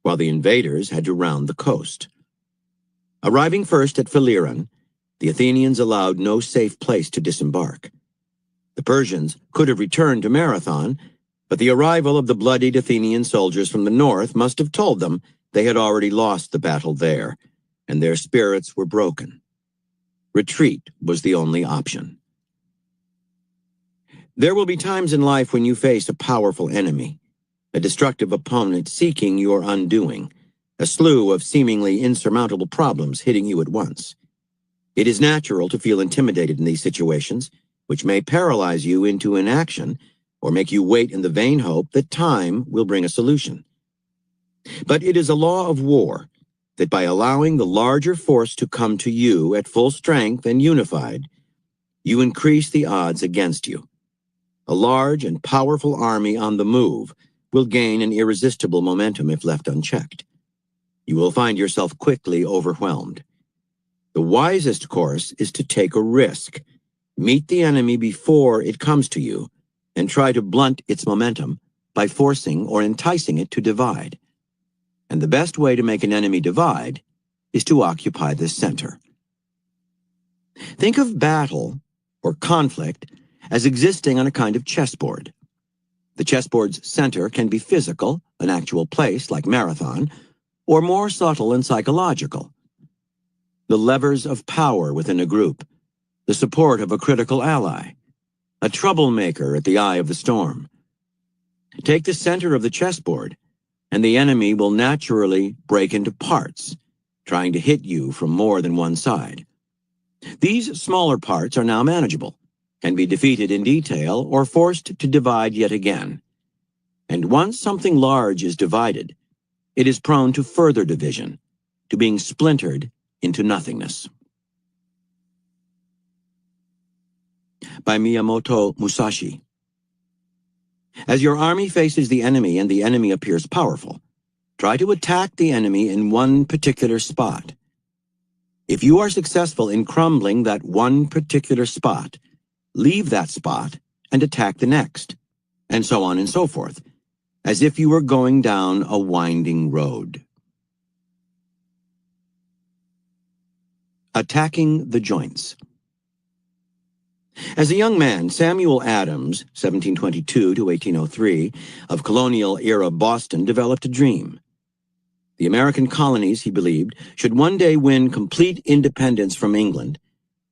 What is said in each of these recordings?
while the invaders had to round the coast. Arriving first at Phaleron, the Athenians allowed no safe place to disembark. The Persians could have returned to Marathon, but the arrival of the bloodied Athenian soldiers from the north must have told them they had already lost the battle there, and their spirits were broken. Retreat was the only option. There will be times in life when you face a powerful enemy, a destructive opponent seeking your undoing, a slew of seemingly insurmountable problems hitting you at once. It is natural to feel intimidated in these situations, which may paralyze you into inaction or make you wait in the vain hope that time will bring a solution. But it is a law of war that by allowing the larger force to come to you at full strength and unified, you increase the odds against you. A large and powerful army on the move will gain an irresistible momentum if left unchecked. You will find yourself quickly overwhelmed. The wisest course is to take a risk, meet the enemy before it comes to you, and try to blunt its momentum by forcing or enticing it to divide. And the best way to make an enemy divide is to occupy the center. Think of battle or conflict as existing on a kind of chessboard. The chessboard's center can be physical, an actual place like Marathon, or more subtle and psychological. The levers of power within a group, the support of a critical ally, a troublemaker at the eye of the storm. Take the center of the chessboard, and the enemy will naturally break into parts, trying to hit you from more than one side. These smaller parts are now manageable, can be defeated in detail or forced to divide yet again. And once something large is divided, it is prone to further division, to being splintered into nothingness. By Miyamoto Musashi. As your army faces the enemy and the enemy appears powerful, try to attack the enemy in one particular spot. If you are successful in crumbling that one particular spot, leave that spot and attack the next, and so on and so forth, as if you were going down a winding road. Attacking the joints. As a young man, Samuel Adams, 1722 to 1803, of colonial-era Boston, developed a dream. The American colonies, he believed, should one day win complete independence from England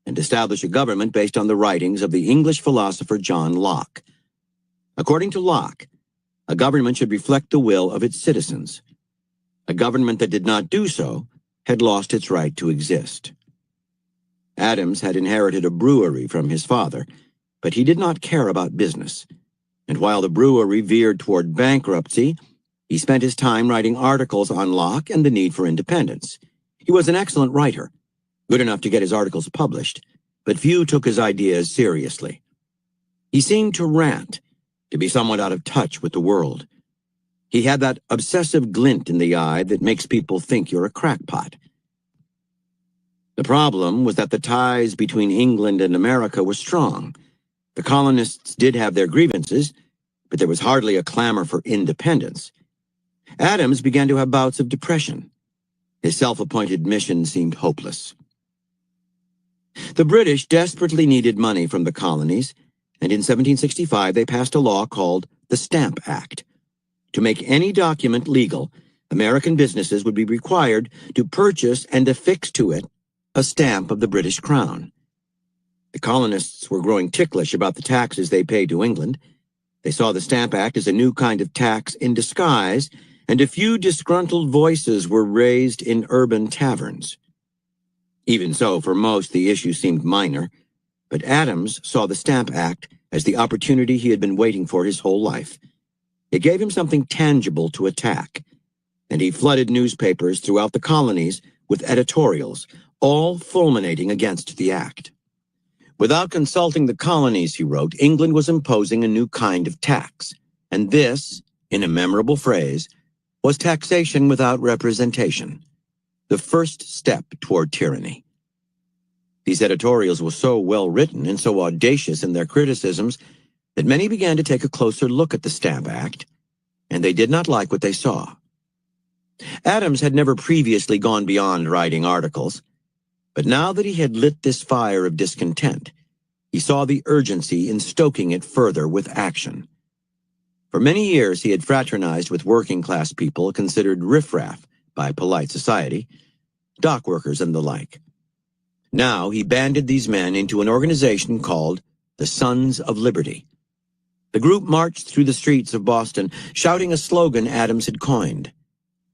and establish a government based on the writings of the English philosopher John Locke. According to Locke, a government should reflect the will of its citizens. A government that did not do so had lost its right to exist. Adams had inherited a brewery from his father, but he did not care about business. And while the brewery veered toward bankruptcy, he spent his time writing articles on Locke and the need for independence. He was an excellent writer, good enough to get his articles published, but few took his ideas seriously. He seemed to rant, to be somewhat out of touch with the world. He had that obsessive glint in the eye that makes people think you're a crackpot. The problem was that the ties between England and America were strong. The colonists did have their grievances, but there was hardly a clamor for independence. Adams began to have bouts of depression. His self-appointed mission seemed hopeless. The British desperately needed money from the colonies, and in 1765 they passed a law called the Stamp Act. To make any document legal, American businesses would be required to purchase and affix to it a stamp of the British Crown. The colonists were growing ticklish about the taxes they paid to England. They saw the Stamp Act as a new kind of tax in disguise, and a few disgruntled voices were raised in urban taverns. Even so, for most, the issue seemed minor, but Adams saw the Stamp Act as the opportunity he had been waiting for his whole life. It gave him something tangible to attack, and he flooded newspapers throughout the colonies with editorials, all fulminating against the act. Without consulting the colonies, he wrote, England was imposing a new kind of tax, and this, in a memorable phrase, was taxation without representation, the first step toward tyranny. These editorials were so well written and so audacious in their criticisms that many began to take a closer look at the Stamp Act, and they did not like what they saw. Adams had never previously gone beyond writing articles, but now that he had lit this fire of discontent, he saw the urgency in stoking it further with action. For many years he had fraternized with working-class people considered riffraff by polite society, dock workers and the like. Now he banded these men into an organization called the Sons of Liberty. The group marched through the streets of Boston, shouting a slogan Adams had coined: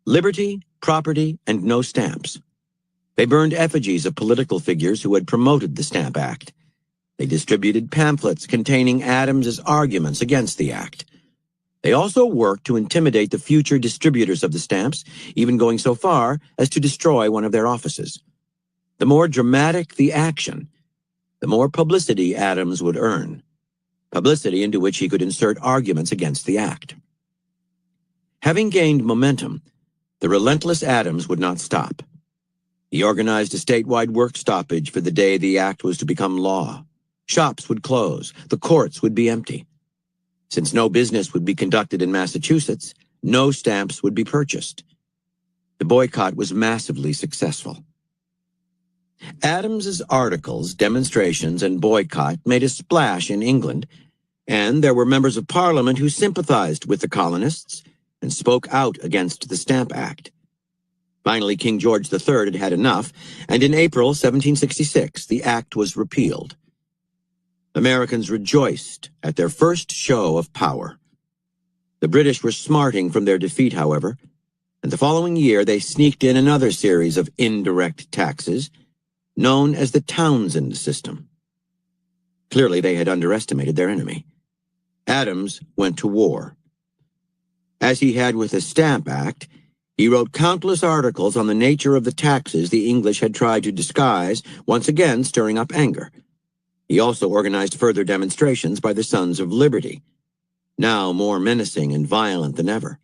"Liberty, property, and no stamps." They burned effigies of political figures who had promoted the Stamp Act. They distributed pamphlets containing Adams's arguments against the act. They also worked to intimidate the future distributors of the stamps, even going so far as to destroy one of their offices. The more dramatic the action, the more publicity Adams would earn, publicity into which he could insert arguments against the act. Having gained momentum, the relentless Adams would not stop. He organized a statewide work stoppage for the day the act was to become law. Shops would close, the courts would be empty. Since no business would be conducted in Massachusetts, no stamps would be purchased. The boycott was massively successful. Adams's articles, demonstrations, and boycott made a splash in England, and there were members of Parliament who sympathized with the colonists and spoke out against the Stamp Act. Finally, King George III had had enough, and in April 1766, the act was repealed. Americans rejoiced at their first show of power. The British were smarting from their defeat, however, and the following year they sneaked in another series of indirect taxes, known as the Townshend system. Clearly, they had underestimated their enemy. Adams went to war. As he had with the Stamp Act, he wrote countless articles on the nature of the taxes the English had tried to disguise, once again stirring up anger. He also organized further demonstrations by the Sons of Liberty, now more menacing and violent than ever.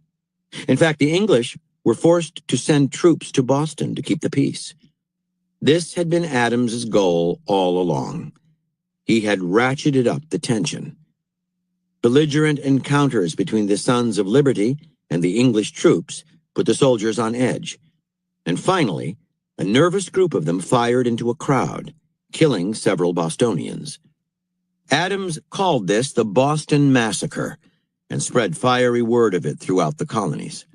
In fact, the English were forced to send troops to Boston to keep the peace. This had been Adams's goal all along. He had ratcheted up the tension. Belligerent encounters between the Sons of Liberty and the English troops put the soldiers on edge. And finally, a nervous group of them fired into a crowd, killing several Bostonians. Adams called this the Boston Massacre and spread fiery word of it throughout the colonies.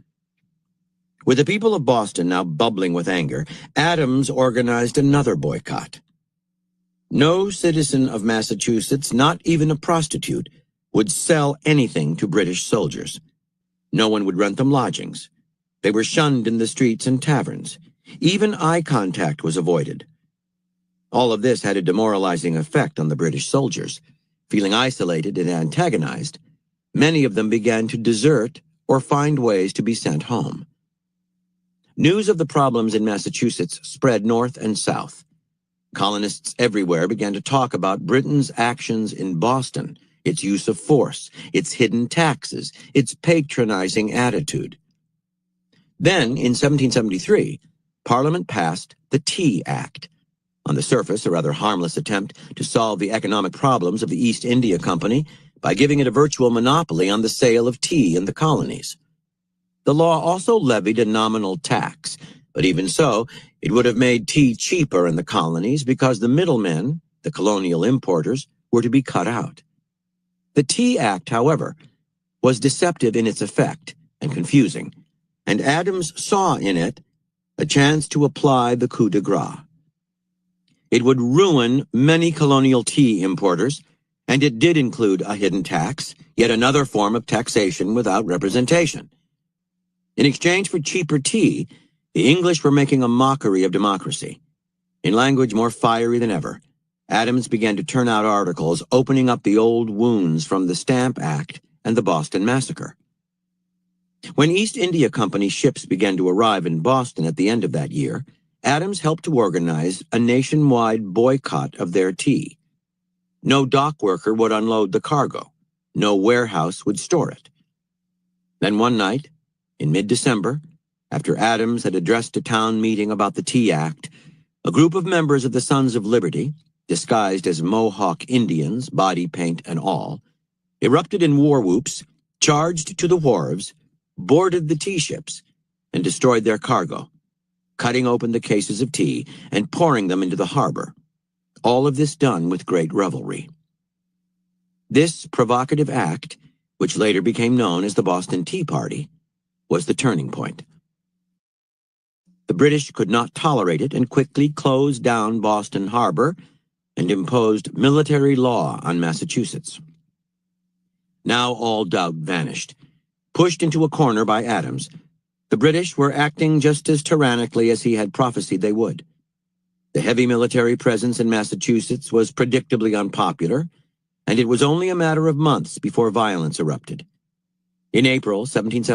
With the people of Boston now bubbling with anger, Adams organized another boycott. No citizen of Massachusetts, not even a prostitute, would sell anything to British soldiers. No one would rent them lodgings. They were shunned in the streets and taverns. Even eye contact was avoided. All of this had a demoralizing effect on the British soldiers. Feeling isolated and antagonized, many of them began to desert or find ways to be sent home. News of the problems in Massachusetts spread north and south. Colonists everywhere began to talk about Britain's actions in Boston, its use of force, its hidden taxes, its patronizing attitude. Then, in 1773, Parliament passed the Tea Act. On the surface, a rather harmless attempt to solve the economic problems of the East India Company by giving it a virtual monopoly on the sale of tea in the colonies. The law also levied a nominal tax, but even so, it would have made tea cheaper in the colonies because the middlemen, the colonial importers, were to be cut out. The Tea Act, however, was deceptive in its effect and confusing, and Adams saw in it a chance to apply the coup de grace. It would ruin many colonial tea importers, and it did include a hidden tax, yet another form of taxation without representation. In exchange for cheaper tea, the English were making a mockery of democracy. In language more fiery than ever, Adams began to turn out articles opening up the old wounds from the Stamp Act and the Boston Massacre. When East India Company ships began to arrive in Boston at the end of that year, Adams helped to organize a nationwide boycott of their tea. No dock worker would unload the cargo. No warehouse would store it. Then one night, in mid-December, after Adams had addressed a town meeting about the Tea Act, a group of members of the Sons of Liberty, disguised as Mohawk Indians, body paint and all, erupted in war whoops, charged to the wharves, boarded the tea ships, and destroyed their cargo, cutting open the cases of tea and pouring them into the harbor. All of this done with great revelry. This provocative act, which later became known as the Boston Tea Party, was the turning point. The British could not tolerate it and quickly closed down Boston Harbor and imposed military law on Massachusetts. Now all doubt vanished. Pushed into a corner by Adams, the British were acting just as tyrannically as he had prophesied they would. The heavy military presence in Massachusetts was predictably unpopular, and it was only a matter of months before violence erupted. In April 1776,